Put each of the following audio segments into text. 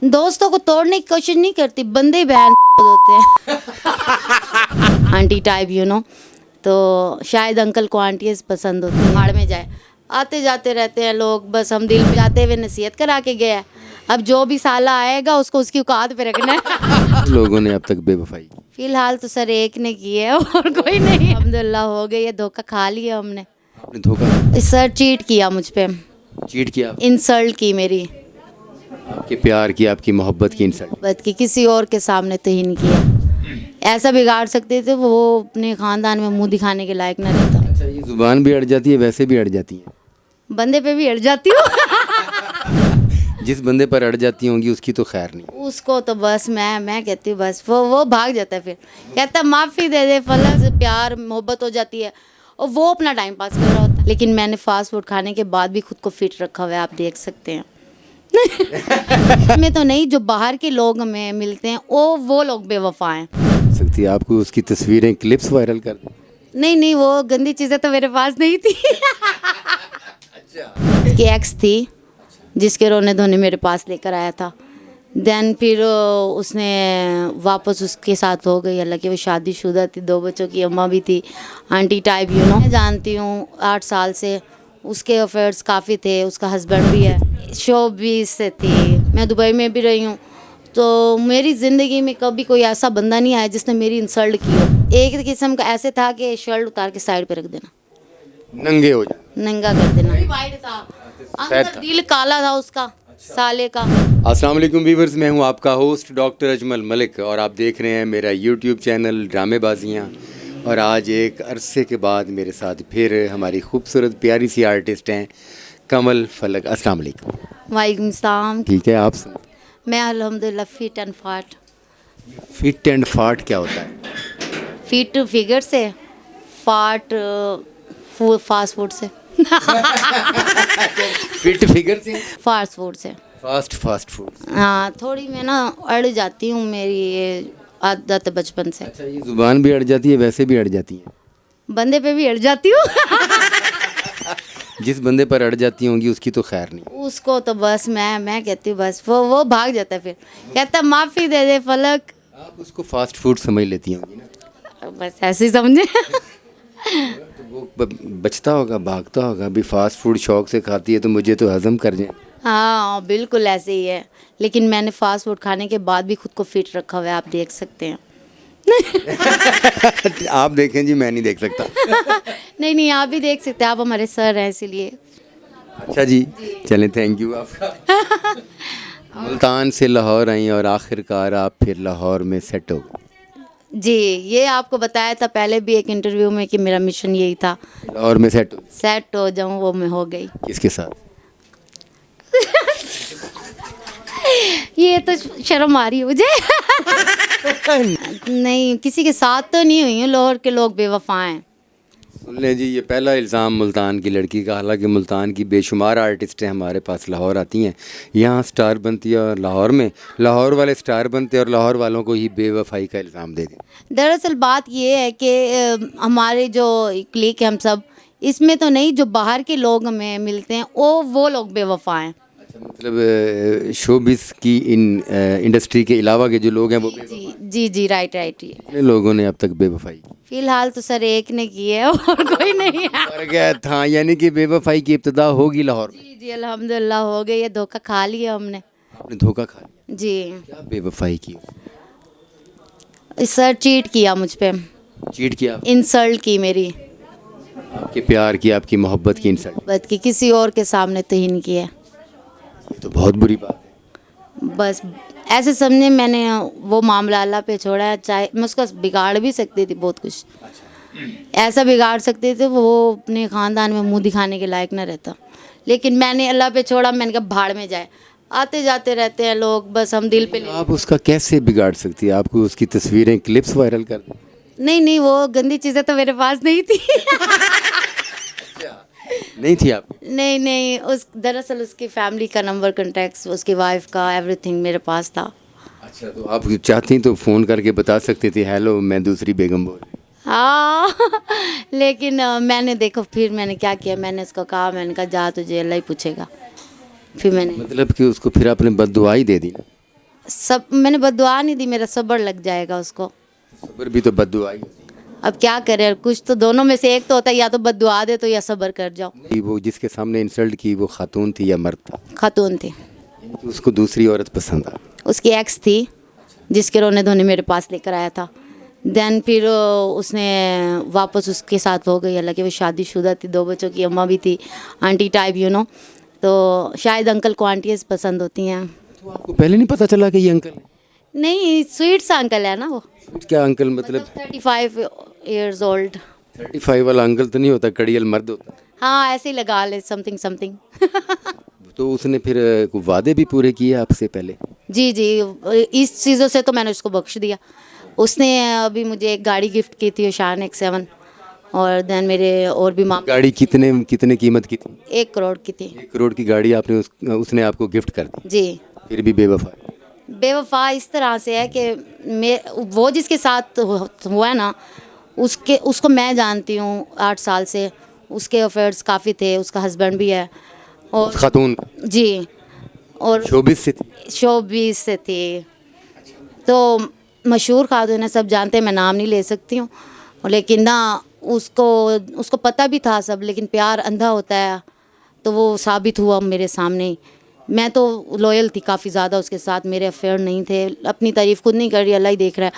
दोस्तों को तोड़ने की कोशिश नहीं करती, बंदे बहन होते हैं आंटी टाइप तो शायद अंकल को आंटीज पसंद होती है। भाड़ में जाए, आते जाते रहते हैं लोग, बस हम दिल पे जाते हुए नसीहत करा के गए हैं। अब जो भी साला आएगा उसको उसकी औकात पे रखना है। लोगों ने अब तक बेवफाई की? फिलहाल तो सर एक ने की है और कोई नहीं। अल्हम्दुलिल्लाह हो गई है, धोखा खा लिया हमने। आपने धोखा सर चीट किया मुझ पे, चीट किया? इंसल्ट की मेरी, आपके प्यार की, आपकी मोहब्बत की इंसल्ट? बात की, किसी और के सामने तो ही नहीं किया। ऐसा बिगाड़ सकते थे वो अपने ख़ानदान में मुंह दिखाने के लायक ना रहता। अच्छा, ये जुबान भी अड़ जाती है, वैसे भी अड़ जाती है? बंदे पे भी अड़ जाती हूँ। जिस बंदे पर अड़ जाती होंगी उसकी तो खैर नहीं। उसको तो बस मैं कहती हूँ बस वो भाग जाता है, फिर कहता है माफ़ी दे दे, फलन से प्यार मोहब्बत हो जाती है और वो अपना टाइम पास कर रहा होता है। लेकिन मैंने फास्ट फूड खाने के बाद भी खुद को फिट रखा हुआ है, आप देख सकते हैं। मैं तो नहीं, जो बाहर के लोग हमें मिलते हैं वो लोग बेवफा हैं। सकती है आपको उसकी तस्वीरें, क्लिप्स वायरल कर दें? नहीं, वो गंदी चीज़ें तो मेरे पास नहीं थी। उसकी एक्स थी जिसके रोने धोने मेरे पास लेकर आया था। देन फिर उसने वापस उसके साथ हो गई, हालांकि वो शादीशुदा थी, 2 बच्चों की अम्मा भी थी, आंटी टाइप मैं जानती हूँ 8 साल से। उसके अफेयर्स काफ़ी थे, उसका हस्बैंड भी है, शोबिज़ से थी, मैं दुबई में भी रही हूँ। तो मेरी ज़िंदगी में कभी कोई ऐसा बंदा नहीं आया जिसने मेरी इंसल्ट की हो। एक किस्म का ऐसे था कि शर्ट उतार के साइड पे रख देना, नंगे हो जाए, नंगा कर देना। वाइट था, अंदर दिल काला था उसका, साले का। अस्सलाम वालेकुम व्यूअर्स, मैं हूं आपका होस्ट डॉक्टर अजमल मलिक और आप देख रहे हैं मेरा यूट्यूब चैनल ड्रामेबाजियाँ। और आज एक अरसे के बाद मेरे साथ फिर हमारी खूबसूरत प्यारी सी आर्टिस्ट हैं कमल फलक। अस्सलाम वालेकुम। वालेकुम सलाम। ठीक है, आप सुनाओ। मैं अल्हम्दुलिल्लाह फिट एंड फाट। फिट एंड फाट क्या होता है? फिट फिगर से, फाट फास्ट फूड से। फिट फिगर से, फास्ट फूड से। Fast food. हाँ, थोड़ी मैं ना अड़ जाती हूँ, मेरी ये आदत है बचपन से। अच्छा, ये जुबान भी अड़ जाती है, वैसे भी अड़ जाती है? बंदे पे भी अड़ जाती हूँ। जिस बंदे पर अड़ जाती होंगी उसकी तो खैर नहीं। उसको तो बस मैं कहती हूँ बस वो भाग जाता है, फिर कहता है माफ़ी दे दे फलक। आप उसको फास्ट फूड समझ लेती होंगी ना? बस ऐसे ही समझे। तो वो बचता होगा, भागता होगा। अभी फास्ट फूड शौक से खाती है तो मुझे तो हजम कर जाए। हाँ बिल्कुल ऐसे ही है, लेकिन मैंने फास्ट फूड खाने के बाद भी खुद को फिट रखा हुआ है, आप देख सकते हैं। आप देखें जी, मैं नहीं देख सकता। नहीं, आप भी देख सकते हैं, आप हमारे सर हैं इसीलिए। अच्छा जी, चलें, थैंक यू आपका। मुल्तान से लाहौर आई और आखिरकार आप फिर लाहौर में सेट हो गए। जी, ये आपको बताया था पहले भी एक इंटरव्यू में कि मेरा मिशन यही था, लाहौर में सेट हो जाऊँ। वो मैं हो गई। किसके साथ? ये तो शर्म आ रही है मुझे। नहीं, किसी के साथ तो नहीं हुई हूँ, लाहौर के लोग बेवफा हैं। सुन लें जी, ये पहला इल्ज़ाम मुल्तान की लड़की का। हालांकि मुल्तान की बेशुमार आर्टिस्टें हमारे पास लाहौर आती हैं, यहाँ स्टार बनती है और लाहौर में लाहौर वाले स्टार बनते हैं और लाहौर वालों को ही बेवफाई का इल्ज़ाम दे दें। दरअसल बात ये है कि हमारे जो क्लिक है हम सब, इसमें तो नहीं, जो बाहर के लोग हमें मिलते हैं वो लोग बेवफा हैं। अच्छा, मतलब शोबिस की इंडस्ट्री के अलावा के जो लोग हैं वो जी राइट ये कितने लोगों ने अब तक बेवफाई की? फिलहाल तो सर एक ने की है और कोई नहीं है। मर गया था, यानी कि बेवफाई की इब्तिदा होगी लाहौर में? जी अल्हम्दुलिल्लाह हो गई है, धोखा खा लिया हमने। आपने धोखा खा लिया? जी क्या बेवफाई की? सर चीट किया मुझ पे, चीट किया? इंसल्ट की मेरी, आपके प्यार की, आपकी मोहब्बत की इंसल्ट? बात की, किसी और के सामने तो ही नहीं किया। ये तो बहुत बुरी बात है। बस ऐसे समझे, मैंने वो मामला अल्लाह पे छोड़ा है। चाहे मैं उसका बिगाड़ भी सकती थी, बहुत कुछ ऐसा बिगाड़ सकते थे वो अपने ख़ानदान में मुंह दिखाने के लायक ना रहता, लेकिन मैंने अल्लाह पे छोड़ा। मैंने कहा भाड़ में जाए, आते जाते रहते हैं लोग, बस हम दिल पे आप उसका कैसे बिगाड़ सकती है? आपको उसकी तस्वीरें, क्लिप्स वायरल कर दें? नहीं, वो गंदी चीज़ें तो मेरे पास नहीं थी। नहीं थी आप? नहीं, उस दरअसल उसकी फैमिली का नंबर, कॉन्टैक्ट्स, उसकी वाइफ का, एवरीथिंग मेरे पास था। अच्छा, तो आप चाहती तो फ़ोन करके बता सकती थी, हेलो मैं दूसरी बेगम बोल रही हूँ। हाँ। लेकिन मैंने देखो, फिर मैंने क्या किया, मैंने उसको कहा, मैंने कहा जा, तुझे अल्लाह ही पूछेगा। फिर मैंने मतलब कि उसको फिर आपने बद्दुआ ही दे दी ना? सब मैंने बद्दुआ नहीं दी, मेरा सब्र लग जाएगा उसको। सब्र भी तो बद्दुआ ही होती अब क्या करें, कुछ तो दोनों में से एक तो होता है, या तो बद्दुआ दे तो या सब्र कर जाओ। है। वो जिसके सामने इंसल्ट की वो खातून थी या मर्द था? खातून थी। उसको दूसरी औरत पसंद आ? उसकी एक्स थी जिसके रोने धोने मेरे पास लेकर आया था। देन फिर उसने वापस उसके साथ हो गई, हालांकि वो शादीशुदा थी, 2 बच्चों की अम्मा भी थी, आंटी टाइप तो शायद अंकल को आंटीज पसंद होती हैं। तो आपको पहले नहीं पता चला कि ये अंकल है? नहीं, स्वीट सा अंकल है ना वो। क्या अंकल मतलब 35 इयर्स ओल्ड। 35 वाला अंकल तो नहीं होता, कड़ियल मर्द होता? हाँ, ऐसे ही लगा ले, समथिंग समथिंग। तो उसने फिर वादे भी पूरे किए आपसे पहले? जी जी, इस चीज़ों से तो मैंने उसको बख्श दिया। उसने अभी मुझे एक गाड़ी गिफ्ट की थी, शान X7, और देन मेरे और भी मामले। गाड़ी कितने कीमत की थी? 1 करोड़ की थी। 1 करोड़ की गाड़ी आपने उसने आपको गिफ्ट कर दी? जी। फिर भी बेवफा? बेवफा इस तरह से है कि वो जिसके साथ हुआ है ना, उसको मैं जानती हूँ 8 साल से। उसके अफेयर्स काफ़ी थे, उसका हस्बैंड भी है। और खातून? जी। और शोबिस से थी? शोबिस से थी, तो मशहूर खातून है, सब जानते हैं, मैं नाम नहीं ले सकती हूँ। लेकिन ना उसको पता भी था सब, लेकिन प्यार अंधा होता है, तो वो साबित हुआ मेरे सामने ही। मैं तो लॉयल थी काफ़ी ज़्यादा उसके साथ, मेरे अफेयर नहीं थे। अपनी तारीफ़ खुद नहीं कर रही, अल्लाह ही देख रहा है।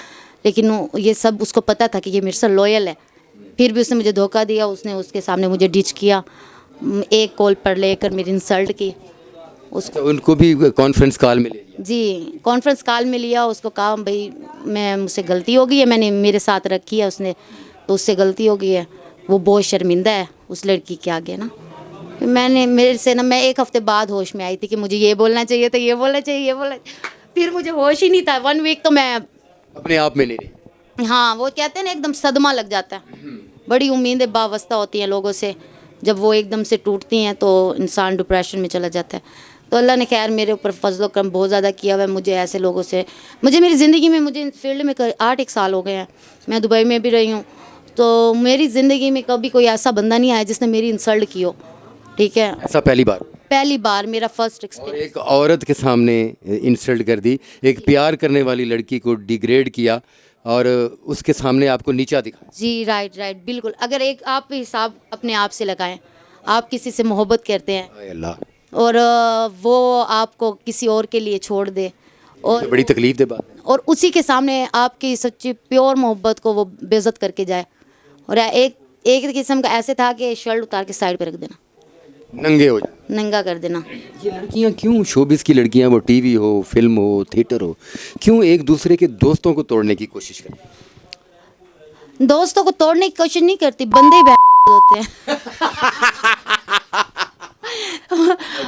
लेकिन ये सब उसको पता था कि ये मेरे साथ लॉयल है, फिर भी उसने मुझे धोखा दिया। उसने उसके सामने मुझे डिच किया, एक कॉल पर लेकर मेरी इंसल्ट की। तो उनको भी कॉन्फ्रेंस कॉल में ले लिया? जी, कॉन्फ्रेंस कॉल में लिया। उसको कहा भाई मुझसे गलती हो गई है, मैंने मेरे साथ रखी है उसने, तो उससे गलती हो गई है। वो बहुत शर्मिंदा है उस लड़की के आगे ना। मैं 1 हफ्ते बाद होश में आई थी कि मुझे ये बोलना चाहिए था, ये बोलना चाहिए, ये बोलना। फिर मुझे होश ही नहीं था। 1 वीक तो मैं अपने आप में नहीं रही? हाँ, वो कहते हैं ना, एकदम सदमा लग जाता है। बड़ी उम्मीदें वाबस्ता होती हैं लोगों से, जब वो एकदम से टूटती हैं तो इंसान डिप्रेशन में चला जाता है। तो अल्लाह ने खैर मेरे ऊपर फजल करम बहुत ज़्यादा किया हुआ है। मुझे ऐसे लोगों से, मेरी ज़िंदगी में, मुझे इस फील्ड में 8 साल हो गए हैं। मैं दुबई में भी रही हूँ, तो मेरी ज़िंदगी में कभी कोई ऐसा बंदा नहीं आया जिसने मेरी इंसल्ट की हो। ठीक है, ऐसा पहली बार मेरा फर्स्ट और एक्सपीरियंस। एक औरत के सामने इंसल्ट कर दी, एक प्यार करने वाली लड़की को डिग्रेड किया और उसके सामने आपको नीचा दिखाया? जी, राइट, बिल्कुल। अगर एक आप हिसाब अपने आप से लगाएं, आप किसी से मोहब्बत करते हैं हाय अल्लाह, और वो आपको किसी और के लिए छोड़ दे, और ये बड़ी तकलीफ दे बात। और उसी के सामने आपकी सच्ची प्योर मोहब्बत को वो बेइज्जत करके जाए। और एक किस्म का ऐसे था कि शर्ट उतार के साइड पे रख देना, नंगे हो जाए, नंगा कर देना। ये लड़कियां क्यों, शोबिस की लड़कियां, वो टीवी हो, फिल्म हो, थिएटर हो, क्यों एक दूसरे के दोस्तों को तोड़ने की कोशिश करती? दोस्तों को तोड़ने की कोशिश नहीं करती, बंदे ही होते हैं।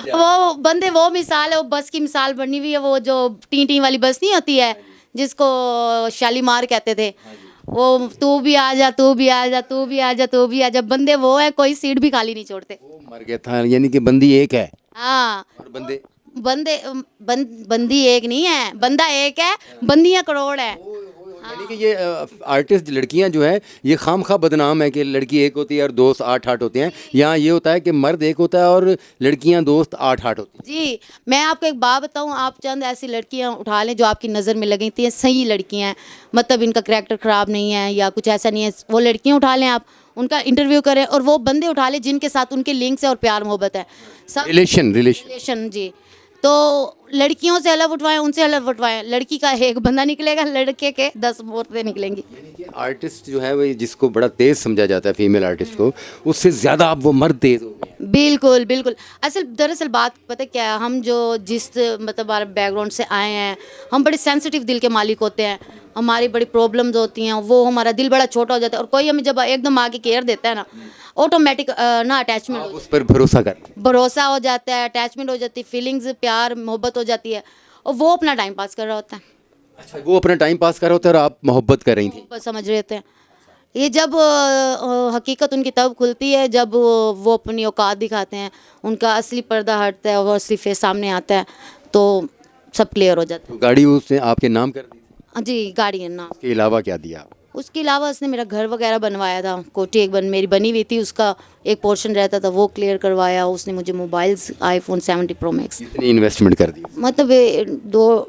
वो बंदे, वो मिसाल है, वो बस की मिसाल बनी हुई है। वो जो टी वाली बस नहीं होती है जिसको शालीमार कहते थे, वो तू भी आ जा, तू भी आ जा, तू भी आ जा, तू भी आ जा। बंदे वो है, कोई सीट भी खाली नहीं छोड़ते। वो मर गया था, यानी कि बंदी एक है। हाँ, और बंदे बंदी एक नहीं है, बंदा एक है, बंदियां करोड़ है। यानी कि ये आर्टिस्ट लड़कियां जो है ये खामखा बदनाम है कि लड़की एक होती है और दोस्त 8 होते हैं। यहाँ ये होता है कि मर्द एक होता है और लड़कियां दोस्त 8 होती हैं। जी, मैं आपको एक बात बताऊं, आप चंद ऐसी लड़कियां उठा लें जो आपकी नज़र में लगी थी, सही लड़कियां हैं, मतलब इनका करैक्टर ख़राब नहीं है या कुछ ऐसा नहीं है, वो लड़कियां उठा लें, आप उनका इंटरव्यू करें, और वो बंदे उठा लें जिनके साथ उनके लिंक्स है और प्यार मोहब्बत है, सब रिलेशन। जी, तो लड़कियों से अलग उठवाएं, उनसे अलग उठवाएं। लड़की का एक बंदा निकलेगा, लड़के के 10 औरतें निकलेंगी। आर्टिस्ट जो है वो जिसको बड़ा तेज समझा जाता है, फीमेल आर्टिस्ट को, उससे ज़्यादा अब वो मर्द तेज हो गए। बिल्कुल। दरअसल बात पता क्या है, हम जो जिस मतलब हमारे बैकग्राउंड से आए हैं, हम बड़े सेंसिटिव दिल के मालिक होते हैं। हमारी बड़ी प्रॉब्लम्स होती हैं, वो हमारा दिल बड़ा छोटा हो जाता है, और कोई हमें जब एकदम आके केयर देता है ना, ऑटोमेटिक ना अटैचमेंट उस पर भरोसा हो जाता है, अटैचमेंट हो जाती है, फीलिंग्स, प्यार मोहब्बत हो जाती है, और वो अपना टाइम पास कर रहा होता है। अच्छा, वो अपना टाइम पास कर रहा होता है और आप मोहब्बत कर रही थी? बस समझ रहे होते हैं। ये जब हकीकत उनकी तब खुलती है जब वो अपनी औकात दिखाते हैं, उनका असली पर्दा हटता है और असली फेस सामने आता है, तो सब क्लियर हो जाता है। तो गाड़ी उसने आपके नाम कर दी? जी, गाड़ी है ना। इसके अलावा क्या दिया? उसके अलावा उसने मेरा घर वगैरह बनवाया था, कोठी एक मेरी बनी हुई थी, उसका एक पोर्शन रहता था वो क्लियर करवाया। उसने मुझे मोबाइल्स iPhone 70 Pro Max, कितनी इन्वेस्टमेंट कर दी? मतलब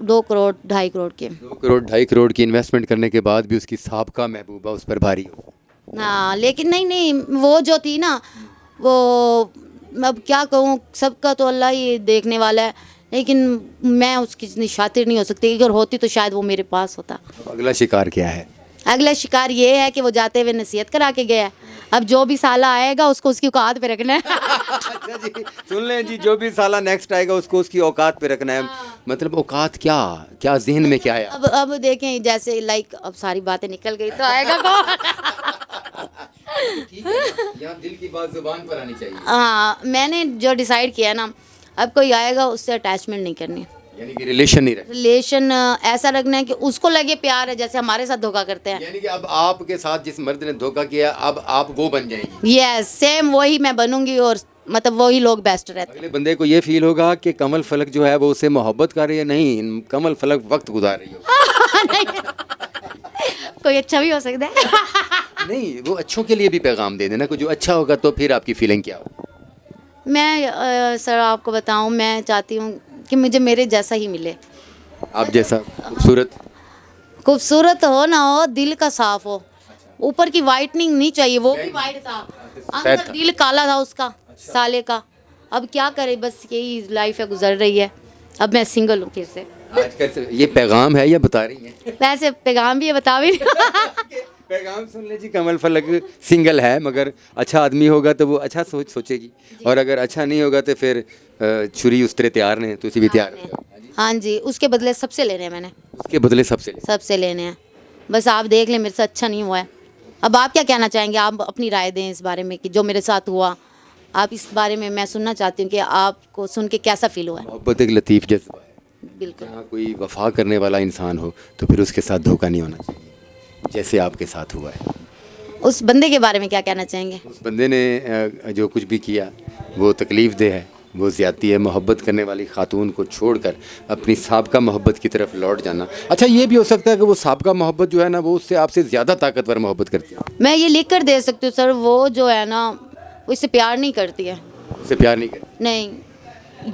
2 करोड़ 2.5 करोड़ के। 2 करोड़ 2.5 करोड़ की इन्वेस्टमेंट करने के बाद भी उसकी साबका महबूबा उस पर भारी हो। हाँ लेकिन नहीं, वो जो थी ना, वो अब क्या कहूँ, सबका तो अल्लाह ही देखने वाला है, लेकिन मैं उसकी इतनी शातिर नहीं हो सकती। अगर होती तो शायद वो मेरे पास होता। अब अगला शिकार क्या है? अगला शिकार ये है कि वो जाते हुए नसीहत करा के गया है। अब जो भी साला आएगा उसको उसकी औकात पे रखना है। अच्छा जी, सुन लें जी, जो भी साला नेक्स्ट आएगा उसको उसकी औकात पे रखना है। मतलब औकात क्या क्या जहन में क्या है? अब देखें, जैसे लाइक अब सारी बातें निकल गई तो आएगा कौन? ठीक है ना? यहाँ दिल की बात जुबान पर आनी चाहिए। हाँ, मैंने जो डिसाइड किया ना, अब कोई आएगा उससे अटैचमेंट नहीं करनी, यानी कि रिलेशन नहीं रहे। रिलेशन ऐसा रखना है कि उसको लगे प्यार है, जैसे हमारे साथ धोखा करते हैं। यानी कि अब आपके साथ जिस मर्द ने धोखा किया, अब आप वो बन जाएंगी। यस, सेम वही मैं बनूंगी, और मतलब वही लोग बेस्ट रहते हैं। अगले बंदे को ये फील होगा कि कमल फलक जो है वो उससे मोहब्बत कर रही है, नहीं कमल फलक वक्त गुजार रही हो। कोई अच्छा भी हो सकता है। नहीं, वो अच्छों के लिए भी पैगाम दे देना, कुछ जो अच्छा होगा तो फिर आपकी फीलिंग क्या हो? मैं सर आपको बताऊं, मैं चाहती हूँ कि मुझे मेरे जैसा ही मिले। आप जैसा खूबसूरत? खूबसूरत हो ना हो, दिल का साफ हो। ऊपर की वाइटनिंग नहीं चाहिए, वो भी वाइट था, अंदर दिल काला था उसका, साले का। अब क्या करे, बस यही लाइफ है, गुजर रही है। अब मैं सिंगल हूँ फिर से। आजकल से ये पैगाम है या बता रही हैं? वैसे पैगाम भी है, बता भी नहीं। पैगाम सुन ले जी, कमल फलक सिंगल है, मगर अच्छा आदमी होगा तो वो अच्छा सोचेगी, और अगर अच्छा नहीं होगा तो फिर छुरी उस तरह तैयार नहीं, तो उसी भी तैयार है। हाँ जी, उसके बदले सबसे लेने हैं मैंने, उसके बदले सबसे लेने हैं। बस आप देख लें, मेरे से अच्छा नहीं हुआ है। अब आप क्या कहना चाहेंगे? आप अपनी राय दें इस बारे में कि जो मेरे साथ हुआ, आप इस बारे में मैं सुनना चाहती हूँ कि आपको सुन के कैसा फील हुआ है। मोहब्बत एक लतीफ़ जज्बा है। बिल्कुल। जहाँ कोई वफा करने वाला इंसान हो तो फिर उसके साथ धोखा नहीं होना चाहिए, जैसे आपके साथ हुआ है। उस बंदे के बारे में क्या कहना चाहेंगे? उस बंदे ने जो कुछ भी किया वो तकलीफ़ दे है, वो ज़्यादती है। मोहब्बत करने वाली खातून को छोड़कर अपनी साबका मोहब्बत की तरफ लौट जाना। अच्छा, ये भी हो सकता है कि वो साबका मोहब्बत जो है ना, वो उससे आपसे ज़्यादा ताकतवर मोहब्बत करती है। मैं ये लिख कर दे सकती हूँ सर, वो जो है ना, वो इससे प्यार नहीं करती है। उससे प्यार नहीं करती? नहीं,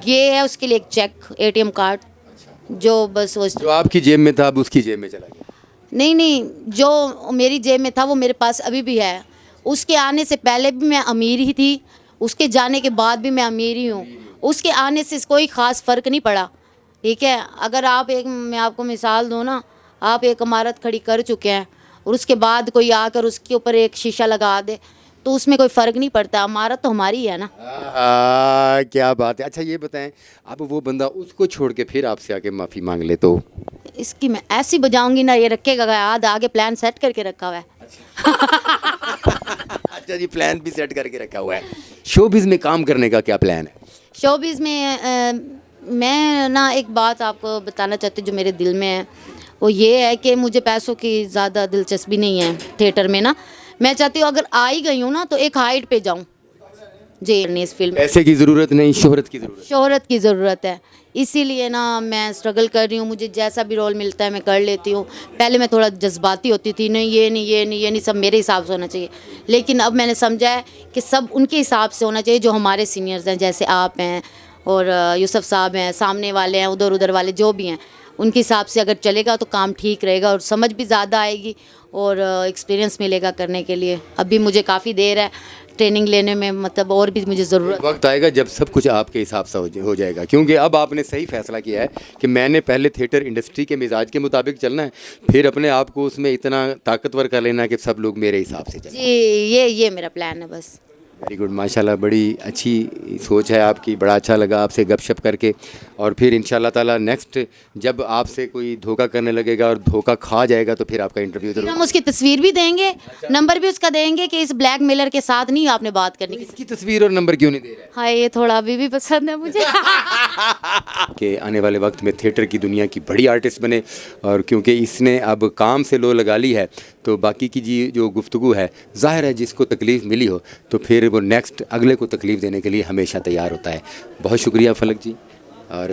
ये है उसके लिए एक चेक, ATM कार्ड, जो बस वो जो आपकी जेब में था अब उसकी जेब में चला गया। नहीं, जो मेरी जेब में था वो मेरे पास अभी भी है। उसके आने से पहले भी मैं अमीर ही थी, उसके जाने के बाद भी मैं अमीर ही हूँ। उसके आने से कोई ख़ास फ़र्क नहीं पड़ा, ठीक है। अगर आप मैं आपको मिसाल दूँ ना, आप एक इमारत खड़ी कर चुके हैं और उसके बाद कोई आकर उसके ऊपर एक शीशा लगा दे तो उसमें कोई फ़र्क नहीं पड़ता। इमारत तो हमारी है ना। क्या बात है। अच्छा ये बताएं, अब वो बंदा उसको छोड़ के फिर आपसे आके माफ़ी मांग ले तो? इसकी मैं ऐसी बजाऊंगी ना, ये रखेगा याद, आगे प्लान सेट करके रखा हुआ है। अच्छा जी, प्लान भी सेट करके रखा हुआ है। शोबिज़ में काम करने का क्या प्लान है? शोबिज़ में मैं ना एक बात आपको बताना चाहती हूँ जो मेरे दिल में है, वो ये है कि मुझे पैसों की ज़्यादा दिलचस्पी नहीं है थिएटर में ना। मैं चाहती हूँ अगर आ ही गई हूँ ना तो एक हाइट पे जाऊँ जी। इस फिल्म में पैसे की ज़रूरत नहीं, शोहरत की ज़रूरत। शोहरत की ज़रूरत है, इसीलिए ना मैं स्ट्रगल कर रही हूँ। मुझे जैसा भी रोल मिलता है मैं कर लेती हूँ। पहले मैं थोड़ा जज्बाती होती थी, नहीं ये नहीं ये नहीं ये नहीं, सब मेरे हिसाब से होना चाहिए। लेकिन अब मैंने समझा है कि सब उनके हिसाब से होना चाहिए जो हमारे सीनियर्स हैं, जैसे आप हैं और यूसुफ साहब हैं, सामने वाले हैं, उधर उधर वाले जो भी हैं, उनके हिसाब से अगर चलेगा तो काम ठीक रहेगा और समझ भी ज़्यादा आएगी और एक्सपीरियंस मिलेगा करने के लिए। अभी मुझे काफ़ी देर है ट्रेनिंग लेने में, मतलब और भी मुझे ज़रूरत। वक्त आएगा जब सब कुछ आपके हिसाब से हो जाएगा, क्योंकि अब आपने सही फैसला किया है कि मैंने पहले थिएटर इंडस्ट्री के मिजाज के मुताबिक चलना है, फिर अपने आप को उसमें इतना ताकतवर कर लेना है कि सब लोग मेरे हिसाब से चलें। जी, ये मेरा प्लान है बस। वेरी गुड, माशाल्लाह, बड़ी अच्छी सोच है आपकी। बड़ा अच्छा लगा आपसे गपशप करके। और फिर इंशाल्लाह ताला नेक्स्ट जब आपसे कोई धोखा करने लगेगा और धोखा खा जाएगा तो फिर आपका इंटरव्यू फिर जरूर। हम उसकी तस्वीर भी देंगे, नंबर भी उसका देंगे कि इस ब्लैक मेलर के साथ नहीं आपने बात करनी की। इसकी तस्वीर और नंबर क्यों नहीं दे रहा है? हाँ, ये थोड़ा अभी भी पसंद है मुझे। कि आने वाले वक्त में थिएटर की दुनिया की बड़ी आर्टिस्ट बने, और क्योंकि इसने अब काम से लो लगा ली है तो बाकी की जो गुफ्तगू है, ज़ाहिर है जिसको तकलीफ़ मिली हो तो फिर वो नेक्स्ट अगले को तकलीफ़ देने के लिए हमेशा तैयार होता है। बहुत शुक्रिया फलक जी, और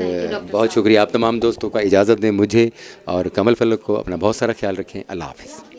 बहुत शुक्रिया आप तमाम दोस्तों का। इजाज़त दें मुझे और कमल फलक को। अपना बहुत सारा ख्याल रखें। अल्लाह हाफ़िज़।